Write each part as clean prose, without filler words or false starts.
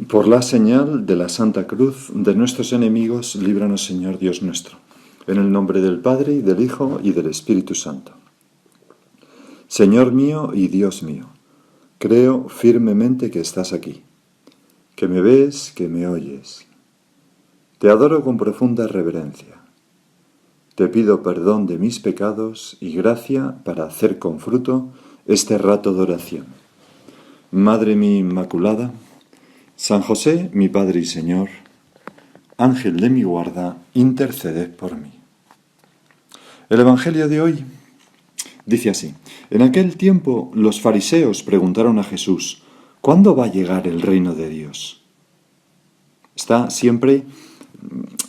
Por la señal de la Santa Cruz de nuestros enemigos, líbranos, Señor Dios nuestro. En el nombre del Padre, y del Hijo, y del Espíritu Santo. Señor mío y Dios mío, creo firmemente que estás aquí, que me ves, que me oyes. Te adoro con profunda reverencia. Te pido perdón de mis pecados y gracia para hacer con fruto este rato de oración. Madre mía Inmaculada, San José, mi Padre y Señor, Ángel de mi guarda, interceded por mí. El Evangelio de hoy dice así: En aquel tiempo los fariseos preguntaron a Jesús, ¿cuándo va a llegar el reino de Dios? Está siempre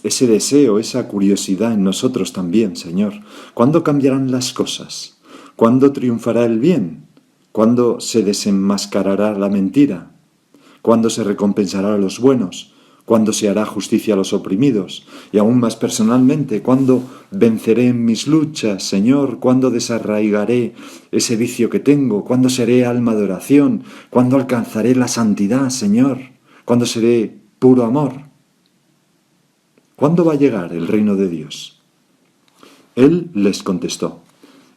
ese deseo, esa curiosidad en nosotros también, Señor. ¿Cuándo cambiarán las cosas? ¿Cuándo triunfará el bien? ¿Cuándo se desenmascarará la mentira? ¿Cuándo se recompensará a los buenos? ¿Cuándo se hará justicia a los oprimidos? Y aún más personalmente, ¿cuándo venceré en mis luchas, Señor? ¿Cuándo desarraigaré ese vicio que tengo? ¿Cuándo seré alma de oración? ¿Cuándo alcanzaré la santidad, Señor? ¿Cuándo seré puro amor? ¿Cuándo va a llegar el reino de Dios? Él les contestó: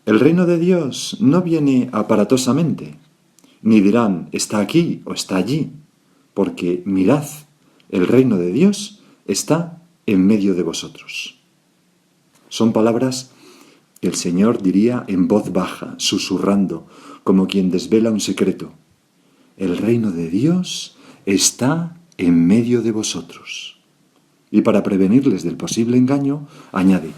el reino de Dios no viene aparatosamente, ni dirán está aquí o está allí, porque mirad, el reino de Dios está en medio de vosotros. Son palabras que el Señor diría en voz baja, susurrando, como quien desvela un secreto. El reino de Dios está en medio de vosotros. Y para prevenirles del posible engaño, añade: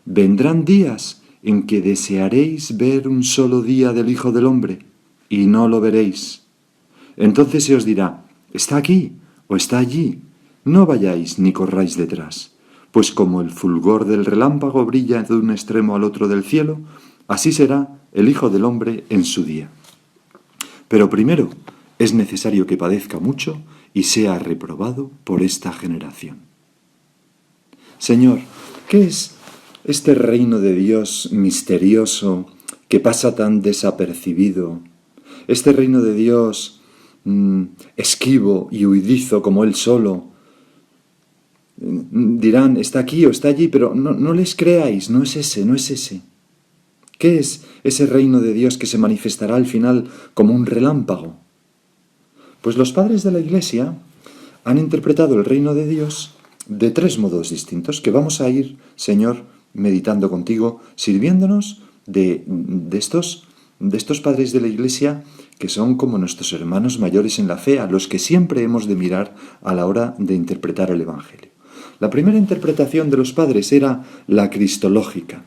vendrán días en que desearéis ver un solo día del Hijo del Hombre, y no lo veréis. Entonces se os dirá, está aquí o está allí, no vayáis ni corráis detrás, pues como el fulgor del relámpago brilla de un extremo al otro del cielo, así será el Hijo del Hombre en su día. Pero primero es necesario que padezca mucho y sea reprobado por esta generación. Señor, ¿qué es este reino de Dios misterioso que pasa tan desapercibido? Este reino de Dios esquivo y huidizo como Él solo. Dirán, está aquí o está allí, pero no les creáis, no es ese, no es ese. ¿Qué es ese reino de Dios que se manifestará al final como un relámpago? Pues los padres de la Iglesia han interpretado el reino de Dios de tres modos distintos, que vamos a ir, Señor, meditando contigo, sirviéndonos de estos padres de la Iglesia que son como nuestros hermanos mayores en la fe, a los que siempre hemos de mirar a la hora de interpretar el Evangelio. La primera interpretación de los padres era la cristológica,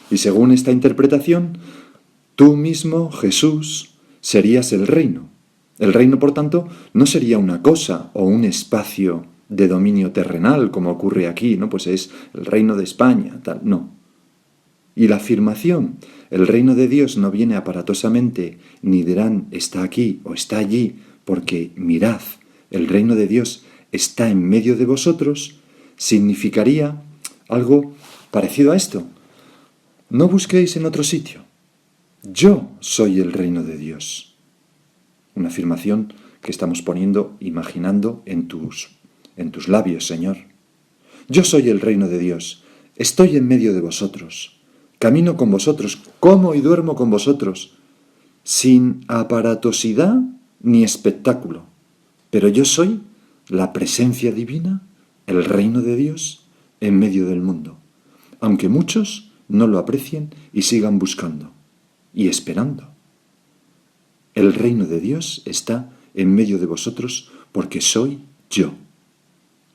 y según esta interpretación, tú mismo, Jesús, serías el reino. El reino, por tanto, no sería una cosa o un espacio de dominio terrenal, como ocurre aquí, ¿no? Pues es el reino de España, tal, no. Y la afirmación, el reino de Dios no viene aparatosamente, ni dirán está aquí o está allí, porque mirad, el reino de Dios está en medio de vosotros, significaría algo parecido a esto. No busquéis en otro sitio. Yo soy el reino de Dios. Una afirmación que estamos poniendo, imaginando en tus labios, Señor. Yo soy el reino de Dios. Estoy en medio de vosotros. Camino con vosotros, como y duermo con vosotros, sin aparatosidad ni espectáculo. Pero yo soy la presencia divina, el reino de Dios, en medio del mundo, aunque muchos no lo aprecien y sigan buscando y esperando. El reino de Dios está en medio de vosotros porque soy yo.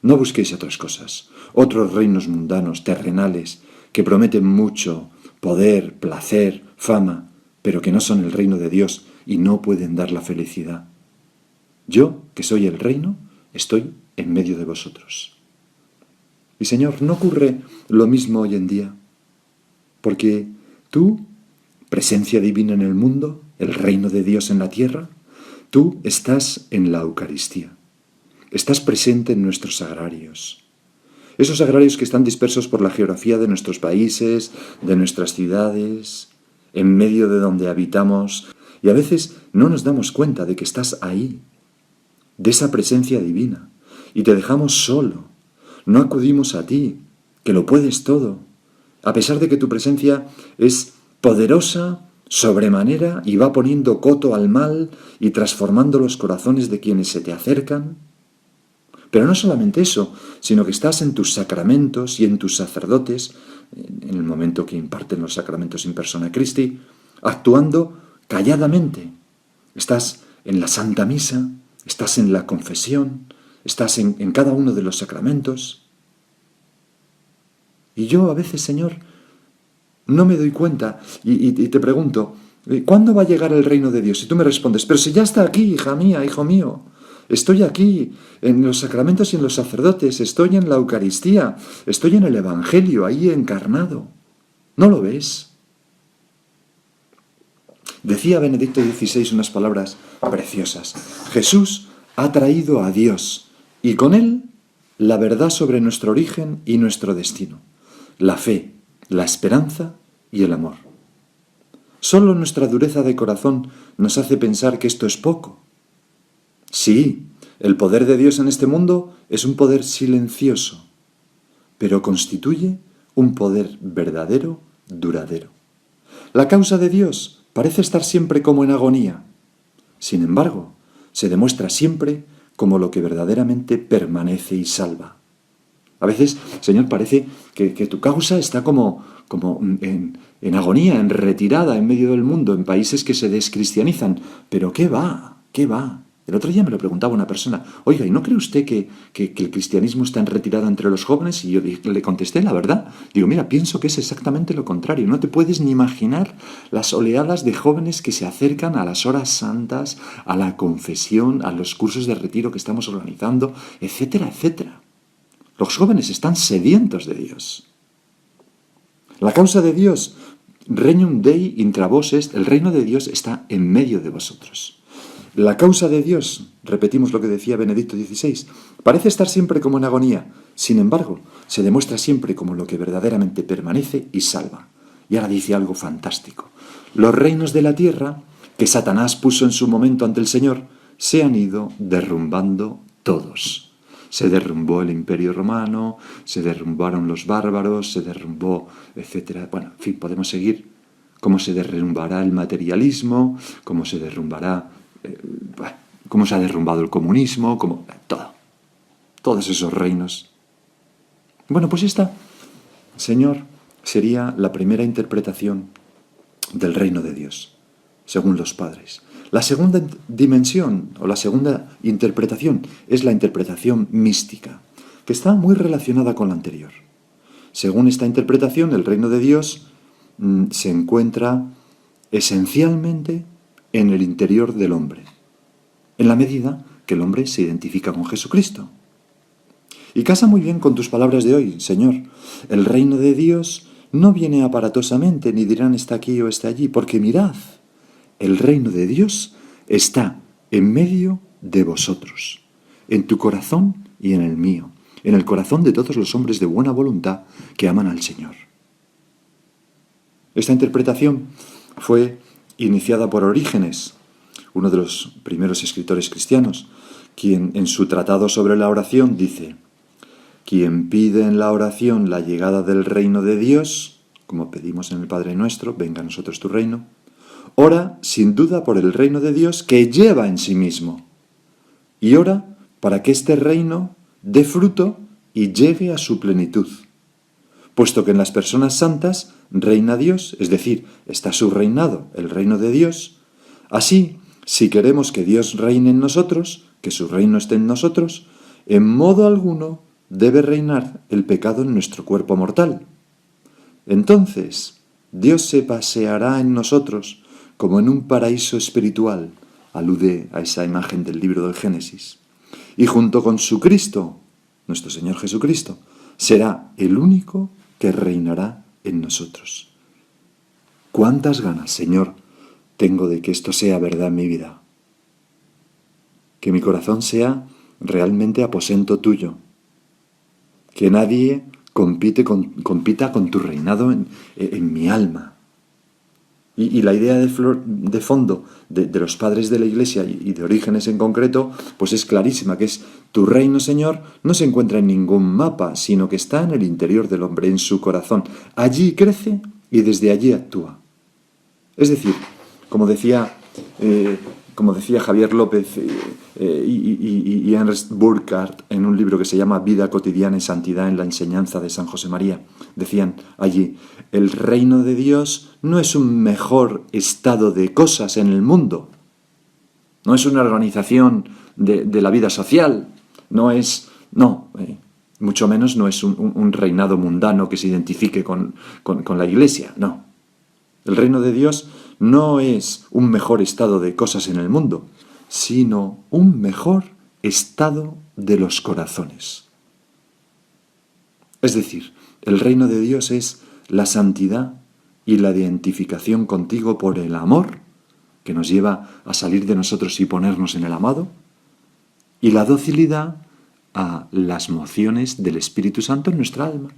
No busquéis otras cosas, otros reinos mundanos, terrenales, que prometen mucho, poder, placer, fama, pero que no son el reino de Dios y no pueden dar la felicidad. Yo, que soy el reino, estoy en medio de vosotros. Y Señor, ¿no ocurre lo mismo hoy en día? Porque tú, presencia divina en el mundo, el reino de Dios en la tierra, tú estás en la Eucaristía. Estás presente en nuestros sagrarios. Esos sagrarios que están dispersos por la geografía de nuestros países, de nuestras ciudades, en medio de donde habitamos, y a veces no nos damos cuenta de que estás ahí. de esa presencia divina y te dejamos solo. No acudimos a ti, que lo puedes todo, a pesar de que tu presencia es poderosa sobremanera y va poniendo coto al mal y transformando los corazones de quienes se te acercan. Pero no solamente eso, sino que estás en tus sacramentos y en tus sacerdotes, en el momento que imparten los sacramentos in persona Christi, actuando calladamente. Estás en la Santa Misa, estás en la confesión, estás en cada uno de los sacramentos. Y yo a veces, Señor, no me doy cuenta y te pregunto, ¿cuándo va a llegar el reino de Dios? Y tú me respondes, pero si ya está aquí, hija mía, hijo mío. Estoy aquí, en los sacramentos y en los sacerdotes, estoy en la Eucaristía, estoy en el Evangelio, ahí encarnado. ¿No lo ves? Decía Benedicto XVI unas palabras preciosas. Jesús ha traído a Dios y con él la verdad sobre nuestro origen y nuestro destino, la fe, la esperanza y el amor. Solo nuestra dureza de corazón nos hace pensar que esto es poco. Sí, el poder de Dios en este mundo es un poder silencioso, pero constituye un poder verdadero, duradero. La causa de Dios parece estar siempre como en agonía. Sin embargo, se demuestra siempre como lo que verdaderamente permanece y salva. A veces, Señor, parece que tu causa está como en agonía, en retirada, en medio del mundo, en países que se descristianizan. Pero ¿qué va? ¿Qué va? El otro día me lo preguntaba una persona, oiga, ¿y no cree usted que el cristianismo está en retirada entre los jóvenes? Y yo le contesté la verdad. Digo, mira, pienso que es exactamente lo contrario. No te puedes ni imaginar las oleadas de jóvenes que se acercan a las horas santas, a la confesión, a los cursos de retiro que estamos organizando, etcétera, etcétera. Los jóvenes están sedientos de Dios. La causa de Dios, regnum Dei intra vos est, el reino de Dios está en medio de vosotros. La causa de Dios, repetimos lo que decía Benedicto XVI, parece estar siempre como en agonía, sin embargo, se demuestra siempre como lo que verdaderamente permanece y salva. Y ahora dice algo fantástico. Los reinos de la tierra, que Satanás puso en su momento ante el Señor, se han ido derrumbando todos. Se derrumbó el Imperio Romano, se derrumbaron los bárbaros, se derrumbó, etc. Bueno, en fin, podemos seguir cómo se derrumbará el materialismo, cómo se derrumbará, cómo se ha derrumbado el comunismo, todos esos reinos. Bueno, pues esta, Señor, sería la primera interpretación del reino de Dios, según los padres. La segunda dimensión o la segunda interpretación es la interpretación mística, que está muy relacionada con la anterior. Según esta interpretación, el reino de Dios se encuentra esencialmente en el interior del hombre, en la medida que el hombre se identifica con Jesucristo. Y casa muy bien con tus palabras de hoy, Señor. El reino de Dios no viene aparatosamente, ni dirán está aquí o está allí, porque mirad, el reino de Dios está en medio de vosotros, en tu corazón y en el mío, en el corazón de todos los hombres de buena voluntad que aman al Señor. Esta interpretación fue iniciada por Orígenes, uno de los primeros escritores cristianos, quien en su tratado sobre la oración dice: quien pide en la oración la llegada del reino de Dios, como pedimos en el Padre Nuestro, venga a nosotros tu reino, ora sin duda por el reino de Dios que lleva en sí mismo, y ora para que este reino dé fruto y llegue a su plenitud, puesto que en las personas santas reina Dios, es decir, está subreinado el reino de Dios. Así, si queremos que Dios reine en nosotros, que su reino esté en nosotros, en modo alguno debe reinar el pecado en nuestro cuerpo mortal. Entonces, Dios se paseará en nosotros como en un paraíso espiritual, alude a esa imagen del libro del Génesis, y junto con su Cristo, nuestro Señor Jesucristo, será el único que reinará en nosotros. ¿Cuántas ganas, Señor, tengo de que esto sea verdad en mi vida? Que mi corazón sea realmente aposento tuyo, que nadie compita con tu reinado en mi alma. Y la idea de fondo de los padres de la Iglesia y de Orígenes en concreto, pues es clarísima, que es: tu reino, Señor, no se encuentra en ningún mapa, sino que está en el interior del hombre, en su corazón. Allí crece y desde allí actúa. Es decir, como decía Javier López y Ernst Burkhardt en un libro que se llama Vida cotidiana y santidad en la enseñanza de San José María, decían allí: el reino de Dios no es un mejor estado de cosas en el mundo, no es una organización de la vida social, mucho menos no es un reinado mundano que se identifique con la Iglesia, no. El reino de Dios no es un mejor estado de cosas en el mundo, sino un mejor estado de los corazones. Es decir, el reino de Dios es la santidad y la identificación contigo por el amor, que nos lleva a salir de nosotros y ponernos en el amado, y la docilidad a las mociones del Espíritu Santo en nuestra alma.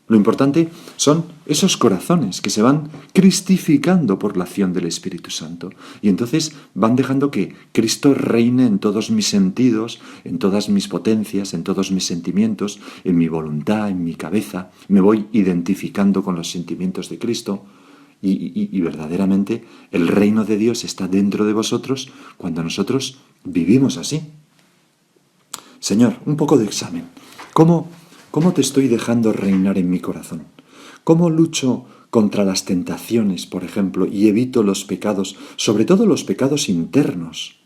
Lo importante son esos corazones que se van cristificando por la acción del Espíritu Santo. Y entonces van dejando que Cristo reine en todos mis sentidos, en todas mis potencias, en todos mis sentimientos, en mi voluntad, en mi cabeza. Me voy identificando con los sentimientos de Cristo. Y verdaderamente el reino de Dios está dentro de vosotros cuando nosotros vivimos así. Señor, un poco de examen. ¿Cómo te estoy dejando reinar en mi corazón? ¿Cómo lucho contra las tentaciones, por ejemplo, y evito los pecados, sobre todo los pecados internos,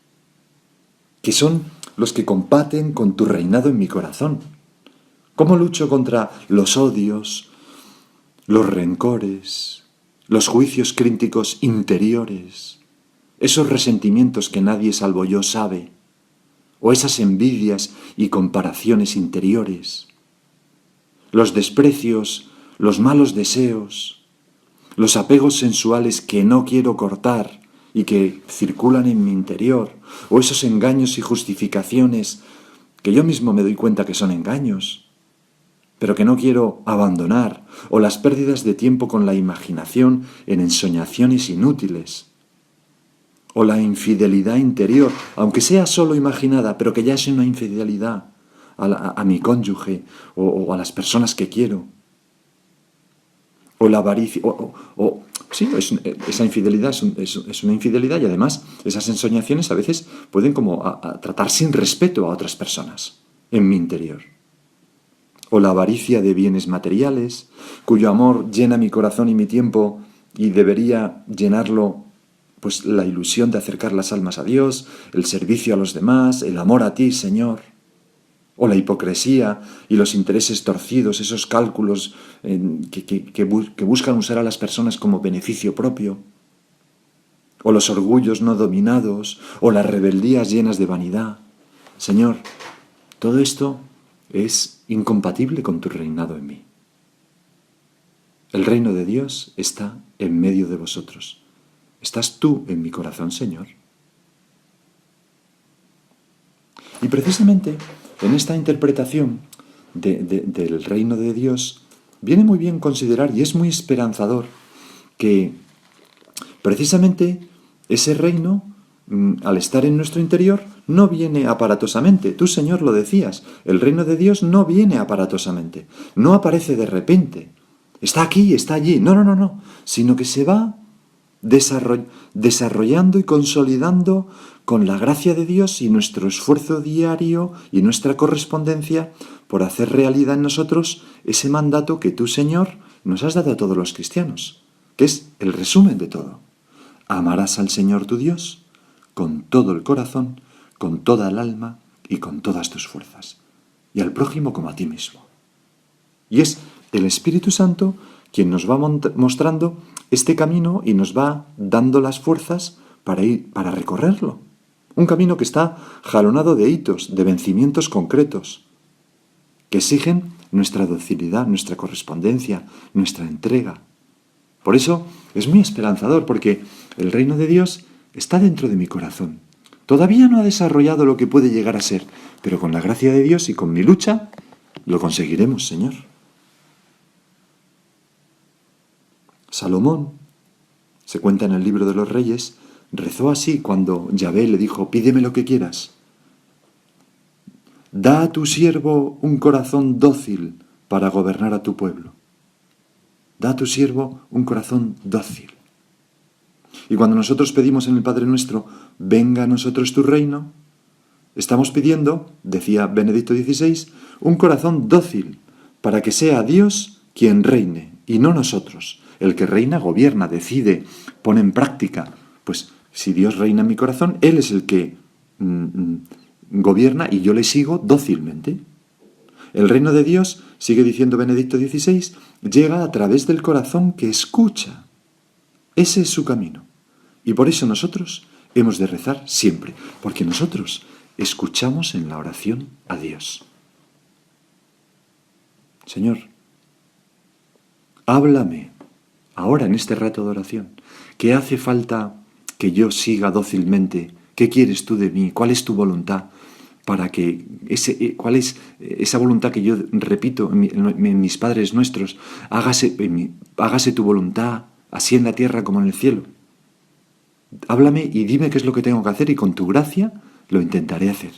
que son los que combaten con tu reinado en mi corazón? ¿Cómo lucho contra los odios, los rencores, los juicios críticos interiores, esos resentimientos que nadie salvo yo sabe, o esas envidias y comparaciones interiores? Los desprecios, los malos deseos, los apegos sensuales que no quiero cortar y que circulan en mi interior, o esos engaños y justificaciones que yo mismo me doy cuenta que son engaños, pero que no quiero abandonar, o las pérdidas de tiempo con la imaginación en ensoñaciones inútiles, o la infidelidad interior, aunque sea solo imaginada, pero que ya es una infidelidad a mi cónyuge o a las personas que quiero, o la avaricia, esa infidelidad es una infidelidad, y además esas ensoñaciones a veces pueden como a tratar sin respeto a otras personas en mi interior. O la avaricia de bienes materiales, cuyo amor llena mi corazón y mi tiempo, y debería llenarlo pues la ilusión de acercar las almas a Dios, el servicio a los demás, el amor a ti, Señor. O la hipocresía y los intereses torcidos, esos cálculos que buscan usar a las personas como beneficio propio. O los orgullos no dominados, o las rebeldías llenas de vanidad. Señor, todo esto es incompatible con tu reinado en mí. El reino de Dios está en medio de vosotros. ¿Estás tú en mi corazón, Señor? Y precisamente en esta interpretación del reino de Dios viene muy bien considerar, y es muy esperanzador, que precisamente ese reino, al estar en nuestro interior, no viene aparatosamente. Tú, Señor, lo decías, el reino de Dios no viene aparatosamente, no aparece de repente, está aquí, está allí, no, sino que se va desarrollando y consolidando con la gracia de Dios y nuestro esfuerzo diario y nuestra correspondencia por hacer realidad en nosotros ese mandato que tú, Señor, nos has dado a todos los cristianos, que es el resumen de todo. Amarás al Señor tu Dios con todo el corazón, con toda el alma y con todas tus fuerzas, y al prójimo como a ti mismo. Y es el Espíritu Santo quien nos va mostrando este camino y nos va dando las fuerzas para recorrerlo. Un camino que está jalonado de hitos, de vencimientos concretos, que exigen nuestra docilidad, nuestra correspondencia, nuestra entrega. Por eso es muy esperanzador, porque el reino de Dios está dentro de mi corazón. Todavía no ha desarrollado lo que puede llegar a ser, pero con la gracia de Dios y con mi lucha lo conseguiremos, Señor. Salomón, Se cuenta en el libro de los Reyes, rezó así cuando Yahvé le dijo, pídeme lo que quieras. Da a tu siervo un corazón dócil para gobernar a tu pueblo. Da a tu siervo un corazón dócil. Y cuando nosotros pedimos en el Padre Nuestro, venga a nosotros tu reino, estamos pidiendo, decía Benedicto XVI, un corazón dócil para que sea Dios quien reine y no nosotros. El que reina gobierna, decide, pone en práctica. Pues si Dios reina en mi corazón, Él es el que gobierna y yo le sigo dócilmente. El reino de Dios, sigue diciendo Benedicto XVI, llega a través del corazón que escucha. Ese es su camino. Y por eso nosotros hemos de rezar siempre, porque nosotros escuchamos en la oración a Dios. Señor, háblame ahora en este rato de oración. ¿Qué hace falta que yo siga dócilmente? ¿Qué quieres tú de mí? ¿Cuál es tu voluntad? Para que ¿cuál es esa voluntad que yo repito en mis Padres Nuestros? Hágase tu voluntad, así en la tierra como en el cielo. Háblame y dime qué es lo que tengo que hacer y con tu gracia lo intentaré hacer.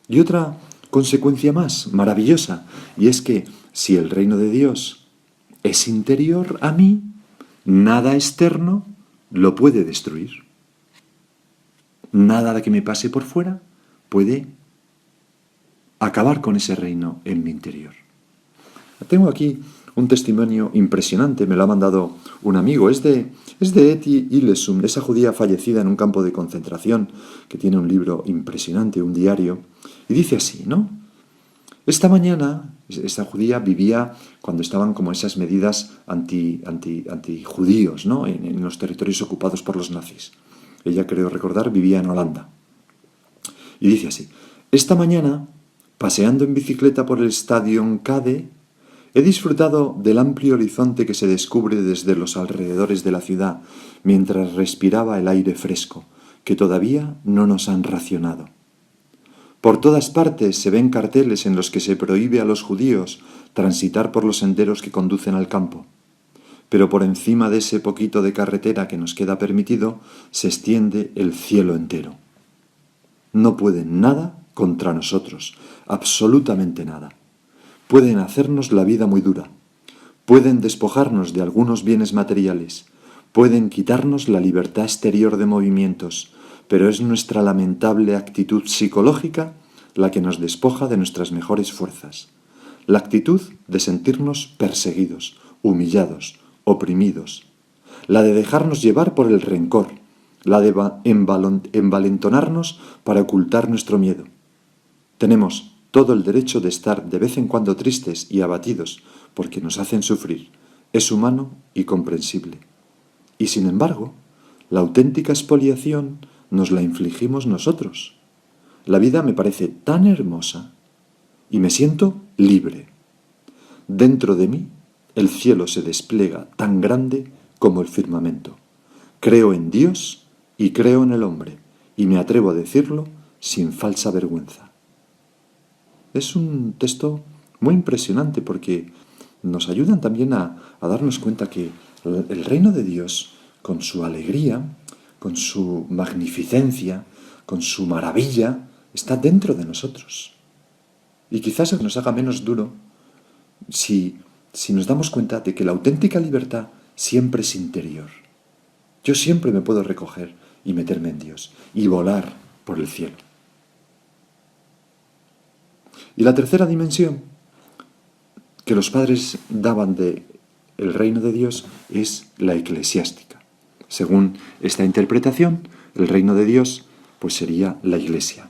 Y otra consecuencia más maravillosa, y es que si el reino de Dios es interior a mí, nada externo lo puede destruir. Nada que me pase por fuera puede acabar con ese reino en mi interior. Tengo aquí un testimonio impresionante, me lo ha mandado un amigo, es de Eti Illesum, esa judía fallecida en un campo de concentración, que tiene un libro impresionante, un diario, y dice así, ¿no? Esta mañana, esta judía vivía cuando estaban como esas medidas antijudíos, ¿no? En los territorios ocupados por los nazis. Ella, creo recordar, vivía en Holanda. Y dice así, esta mañana, paseando en bicicleta por el Stadion Kade, he disfrutado del amplio horizonte que se descubre desde los alrededores de la ciudad mientras respiraba el aire fresco, que todavía no nos han racionado. Por todas partes se ven carteles en los que se prohíbe a los judíos transitar por los senderos que conducen al campo. Pero por encima de ese poquito de carretera que nos queda permitido se extiende el cielo entero. No pueden nada contra nosotros, absolutamente nada. Pueden hacernos la vida muy dura, pueden despojarnos de algunos bienes materiales, pueden quitarnos la libertad exterior de movimientos, pero es nuestra lamentable actitud psicológica la que nos despoja de nuestras mejores fuerzas. La actitud de sentirnos perseguidos, humillados, oprimidos. La de dejarnos llevar por el rencor, la de envalentonarnos para ocultar nuestro miedo. Tenemos todo el derecho de estar de vez en cuando tristes y abatidos porque nos hacen sufrir. Es humano y comprensible. Y sin embargo, la auténtica expoliación nos la infligimos nosotros. La vida me parece tan hermosa y me siento libre. Dentro de mí, el cielo se despliega tan grande como el firmamento. Creo en Dios y creo en el hombre, y me atrevo a decirlo sin falsa vergüenza. Es un texto muy impresionante porque nos ayudan también a darnos cuenta que el reino de Dios, con su alegría, con su magnificencia, con su maravilla, está dentro de nosotros. Y quizás nos haga menos duro si nos damos cuenta de que la auténtica libertad siempre es interior. Yo siempre me puedo recoger y meterme en Dios y volar por el cielo. Y la tercera dimensión que los padres daban del reino de Dios es la eclesiástica. Según esta interpretación, el reino de Dios pues sería la Iglesia.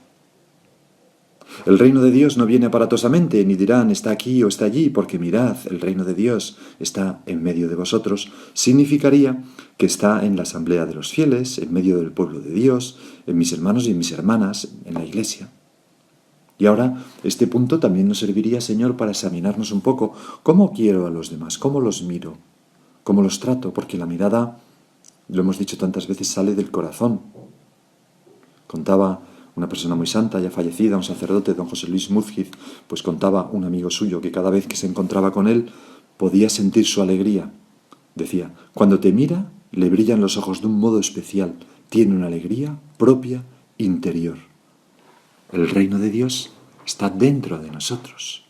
El reino de Dios no viene aparatosamente, ni dirán está aquí o está allí, porque mirad, el reino de Dios está en medio de vosotros. Significaría que está en la asamblea de los fieles, en medio del pueblo de Dios, en mis hermanos y en mis hermanas, en la Iglesia. Y ahora, este punto también nos serviría, Señor, para examinarnos un poco cómo quiero a los demás, cómo los miro, cómo los trato, porque la mirada, lo hemos dicho tantas veces, sale del corazón. Contaba una persona muy santa, ya fallecida, un sacerdote, don José Luis Múzquiz, pues contaba un amigo suyo que cada vez que se encontraba con él podía sentir su alegría, Decía, cuando te mira, le brillan los ojos de un modo especial, tiene una alegría propia, interior. El reino de Dios está dentro de nosotros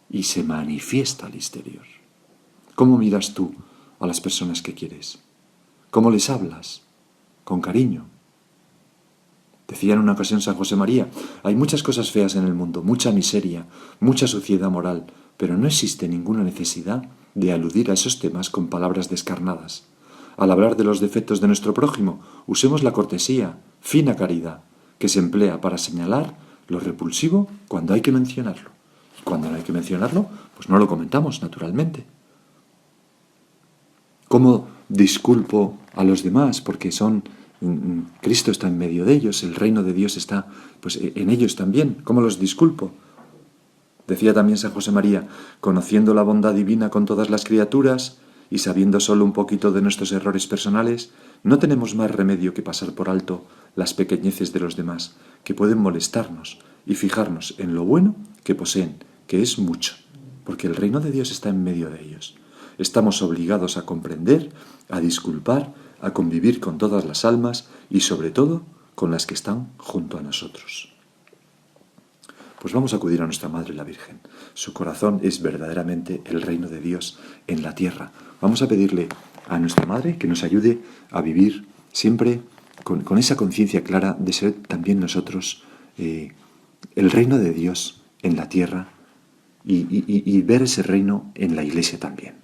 y se manifiesta al exterior. ¿Cómo miras tú a las personas que quieres? ¿Cómo les hablas? Con cariño. Decía en una ocasión San José María, hay muchas cosas feas en el mundo, mucha miseria, mucha suciedad moral, pero no existe ninguna necesidad de aludir a esos temas con palabras descarnadas. Al hablar de los defectos de nuestro prójimo, usemos la cortesía, fina caridad, que se emplea para señalar lo repulsivo cuando hay que mencionarlo. Y cuando no hay que mencionarlo, pues no lo comentamos, naturalmente. ¿Cómo disculpo a los demás? Porque Cristo está en medio de ellos, el reino de Dios está pues en ellos también. ¿Cómo los disculpo? Decía también San José María, conociendo la bondad divina con todas las criaturas y sabiendo solo un poquito de nuestros errores personales, no tenemos más remedio que pasar por alto las pequeñeces de los demás, que pueden molestarnos, y fijarnos en lo bueno que poseen, que es mucho, porque el reino de Dios está en medio de ellos. Estamos obligados a comprender, a disculpar, a convivir con todas las almas y sobre todo con las que están junto a nosotros. Pues vamos a acudir a nuestra Madre la Virgen. Su corazón es verdaderamente el reino de Dios en la tierra. Vamos a pedirle a nuestra Madre que nos ayude a vivir siempre con esa conciencia clara de ser también nosotros el reino de Dios en la tierra y ver ese reino en la Iglesia también.